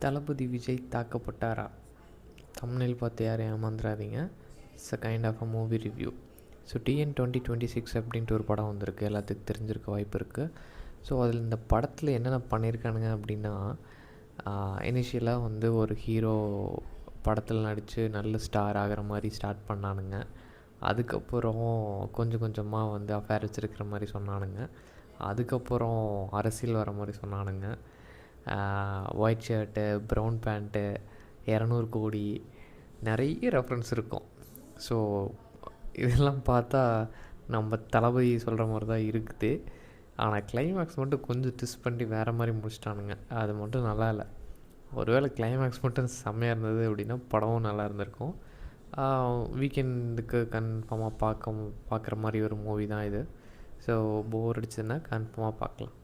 தளபதி Vijay தாக்கப்பட்டாரா? Thumbnail பார்த்து யாரும் ஏமாந்துடாதீங்க. It's a kind of a movie review. So TN 2026 அப்படின்ட்டு ஒரு படம் வந்திருக்கு, எல்லாத்துக்கும் தெரிஞ்சிருக்க வாய்ப்பு இருக்குது. ஸோ அதில் இந்த படத்தில் என்னென்ன பண்ணியிருக்கானுங்க அப்படின்னா, இனிஷியலாக வந்து ஒரு ஹீரோ படத்தில் நடித்து நல்ல ஸ்டார் ஆகிற மாதிரி ஸ்டார்ட் பண்ணானுங்க. அதுக்கப்புறம் கொஞ்சம் கொஞ்சமாக வந்து அஃபேர் வச்சுருக்கிற மாதிரி சொன்னானுங்க. அதுக்கப்புறம் அரசியல் வர மாதிரி சொன்னானுங்க. ஒயிட் ஷர்ட்டு, ப்ரௌன் பேண்ட்டு, 200 கோடி, நிறைய ரெஃபரன்ஸ் இருக்கும். ஸோ இதெல்லாம் பார்த்தா நம்ம தளபதி சொல்கிற மாதிரி தான் இருக்குது. ஆனால் கிளைமேக்ஸ் மட்டும் கொஞ்சம் ட்விஸ்ட் பண்ணி வேறு மாதிரி முடிச்சிட்டானுங்க. அது மட்டும் நல்லா இல்லை. ஒருவேளை கிளைமேக்ஸ் மட்டும் செம்மையாக இருந்தது அப்படின்னா படமும் நல்லா இருந்திருக்கும். வீக்கெண்டுக்கு கன்ஃபார்மாக பார்க்குற மாதிரி ஒரு மூவி தான் இது. ஸோ போர் அடிச்சதுன்னா கன்ஃபார்மாக பார்க்கலாம்.